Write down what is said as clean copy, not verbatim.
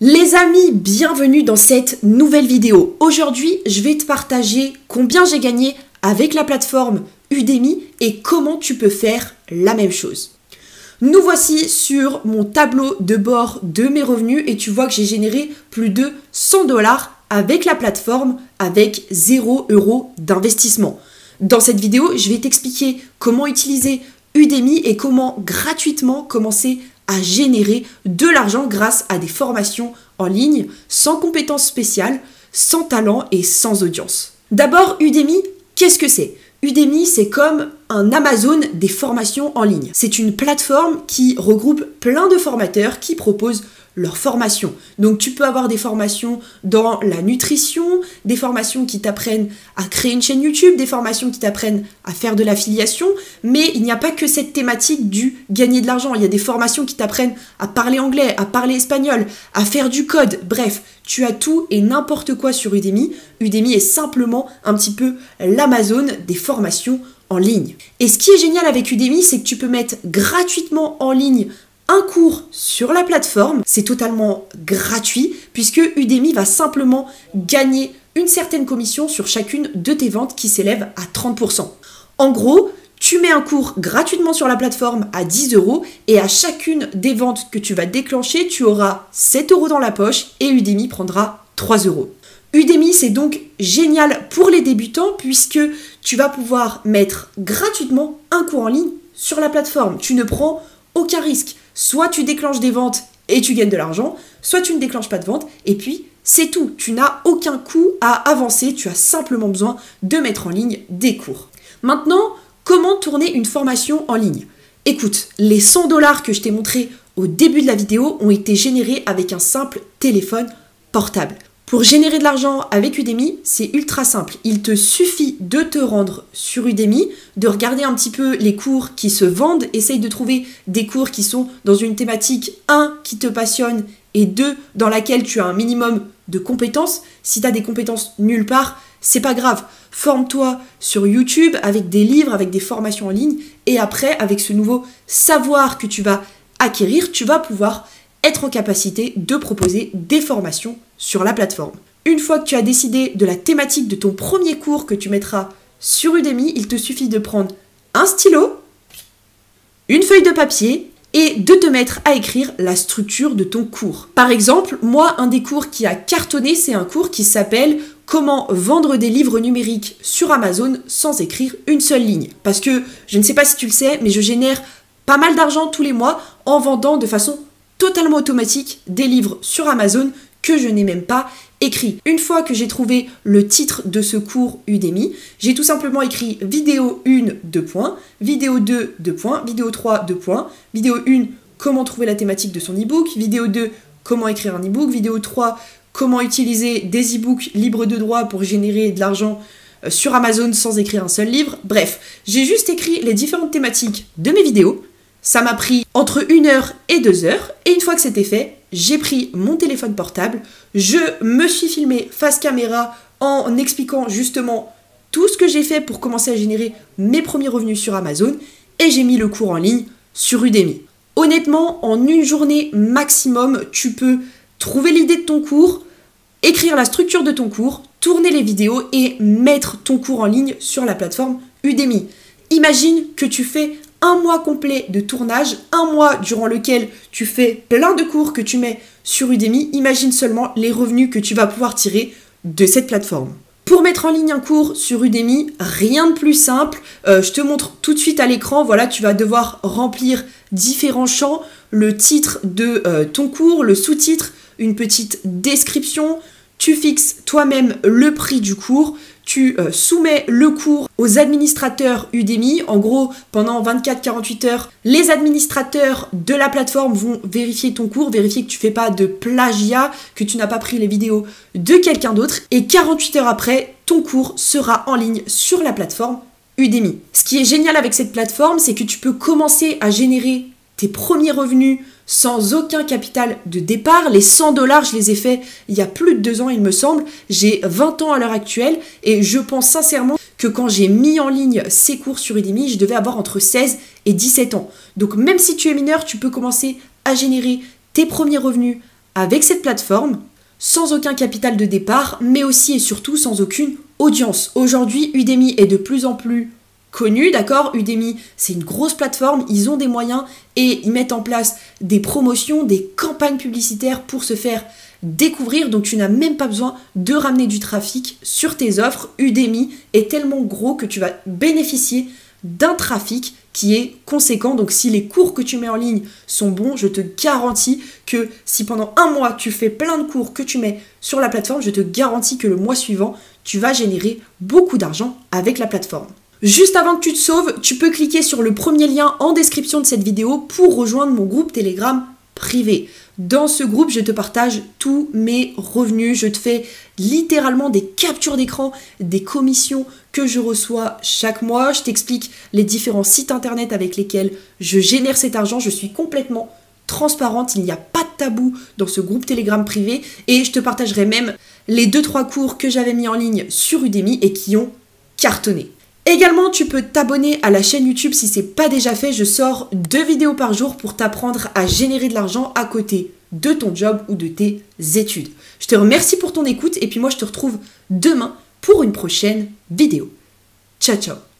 Les amis, bienvenue dans cette nouvelle vidéo. Aujourd'hui, je vais te partager combien j'ai gagné avec la plateforme Udemy et comment tu peux faire la même chose. Nous voici sur mon tableau de bord de mes revenus et tu vois que j'ai généré plus de 100 $ avec la plateforme avec 0 € d'investissement. Dans cette vidéo, je vais t'expliquer comment utiliser Udemy et comment gratuitement commencer à générer de l'argent grâce à des formations en ligne, sans compétences spéciales, sans talent et sans audience. D'abord, Udemy, qu'est-ce que c'est ? Udemy, c'est comme un Amazon des formations en ligne. C'est une plateforme qui regroupe plein de formateurs qui proposent leurs formations. Donc tu peux avoir des formations dans la nutrition, des formations qui t'apprennent à créer une chaîne YouTube, des formations qui t'apprennent à faire de l'affiliation, mais il n'y a pas que cette thématique du gagner de l'argent. Il y a des formations qui t'apprennent à parler anglais, à parler espagnol, à faire du code. Bref, tu as tout et n'importe quoi sur Udemy. Udemy est simplement un petit peu l'Amazon des formations en ligne. Et ce qui est génial avec Udemy, c'est que tu peux mettre gratuitement en ligne un cours sur la plateforme, c'est totalement gratuit puisque Udemy va simplement gagner une certaine commission sur chacune de tes ventes qui s'élève à 30%. En gros, tu mets un cours gratuitement sur la plateforme à 10 € et à chacune des ventes que tu vas déclencher, tu auras 7 € dans la poche et Udemy prendra 3 €. Udemy, c'est donc génial pour les débutants puisque tu vas pouvoir mettre gratuitement un cours en ligne sur la plateforme. Tu ne prends aucun risque. Soit tu déclenches des ventes et tu gagnes de l'argent, soit tu ne déclenches pas de ventes et puis c'est tout. Tu n'as aucun coût à avancer, tu as simplement besoin de mettre en ligne des cours. Maintenant, comment tourner une formation en ligne ? Écoute, les 100 $ que je t'ai montrés au début de la vidéo ont été générés avec un simple téléphone portable. Pour générer de l'argent avec Udemy, c'est ultra simple. Il te suffit de te rendre sur Udemy, de regarder un petit peu les cours qui se vendent, essaye de trouver des cours qui sont dans une thématique 1 qui te passionne et 2 dans laquelle tu as un minimum de compétences. Si tu as des compétences nulle part, c'est pas grave. Forme-toi sur YouTube avec des livres, avec des formations en ligne et après, avec ce nouveau savoir que tu vas acquérir, tu vas pouvoir être en capacité de proposer des formations sur la plateforme. Une fois que tu as décidé de la thématique de ton premier cours que tu mettras sur Udemy, il te suffit de prendre un stylo, une feuille de papier et de te mettre à écrire la structure de ton cours. Par exemple, moi, un des cours qui a cartonné, c'est un cours qui s'appelle « Comment vendre des livres numériques sur Amazon sans écrire une seule ligne ». Parce que, je ne sais pas si tu le sais, mais je génère pas mal d'argent tous les mois en vendant de façon totalement automatique des livres sur Amazon que je n'ai même pas écrit. Une fois que j'ai trouvé le titre de ce cours Udemy, j'ai tout simplement écrit vidéo 1, 2 points, vidéo 2, 2 points, vidéo 3, 2 points, vidéo 1, comment trouver la thématique de son e-book, vidéo 2, comment écrire un e-book, vidéo 3, comment utiliser des e-books libres de droit pour générer de l'argent sur Amazon sans écrire un seul livre. Bref, j'ai juste écrit les différentes thématiques de mes vidéos. Ça m'a pris entre 1 heure et 2 heures et une fois que c'était fait, j'ai pris mon téléphone portable, je me suis filmé face caméra en expliquant justement tout ce que j'ai fait pour commencer à générer mes premiers revenus sur Amazon et j'ai mis le cours en ligne sur Udemy. Honnêtement, en une journée maximum, tu peux trouver l'idée de ton cours, écrire la structure de ton cours, tourner les vidéos et mettre ton cours en ligne sur la plateforme Udemy. Imagine que tu fais un mois complet de tournage, un mois durant lequel tu fais plein de cours que tu mets sur Udemy. Imagine seulement les revenus que tu vas pouvoir tirer de cette plateforme. Pour mettre en ligne un cours sur Udemy, rien de plus simple. Je te montre tout de suite à l'écran. Voilà, tu vas devoir remplir différents champs, le titre de ton cours, le sous-titre, une petite description. Tu fixes toi-même le prix du cours. Tu soumets le cours aux administrateurs Udemy. En gros, pendant 24-48 heures, les administrateurs de la plateforme vont vérifier ton cours, vérifier que tu ne fais pas de plagiat, que tu n'as pas pris les vidéos de quelqu'un d'autre. Et 48 heures après, ton cours sera en ligne sur la plateforme Udemy. Ce qui est génial avec cette plateforme, c'est que tu peux commencer à générer tes premiers revenus sans aucun capital de départ. Les 100 $, je les ai faits il y a plus de 2 ans, il me semble. J'ai 20 ans à l'heure actuelle et je pense sincèrement que quand j'ai mis en ligne ces cours sur Udemy, je devais avoir entre 16 et 17 ans. Donc même si tu es mineur, tu peux commencer à générer tes premiers revenus avec cette plateforme, sans aucun capital de départ, mais aussi et surtout sans aucune audience. Aujourd'hui, Udemy est de plus en plus connu, d'accord? Udemy, c'est une grosse plateforme, ils ont des moyens et ils mettent en place des promotions, des campagnes publicitaires pour se faire découvrir, donc tu n'as même pas besoin de ramener du trafic sur tes offres. Udemy est tellement gros que tu vas bénéficier d'un trafic qui est conséquent. Donc si les cours que tu mets en ligne sont bons, je te garantis que si pendant un mois tu fais plein de cours que tu mets sur la plateforme, je te garantis que le mois suivant, tu vas générer beaucoup d'argent avec la plateforme. Juste avant que tu te sauves, tu peux cliquer sur le premier lien en description de cette vidéo pour rejoindre mon groupe Telegram privé. Dans ce groupe, je te partage tous mes revenus. Je te fais littéralement des captures d'écran, des commissions que je reçois chaque mois. Je t'explique les différents sites internet avec lesquels je génère cet argent. Je suis complètement transparente. Il n'y a pas de tabou dans ce groupe Telegram privé. Et je te partagerai même les 2-3 cours que j'avais mis en ligne sur Udemy et qui ont cartonné. Également, tu peux t'abonner à la chaîne YouTube si ce n'est pas déjà fait. Je sors 2 vidéos par jour pour t'apprendre à générer de l'argent à côté de ton job ou de tes études. Je te remercie pour ton écoute et puis moi je te retrouve demain pour une prochaine vidéo. Ciao ciao.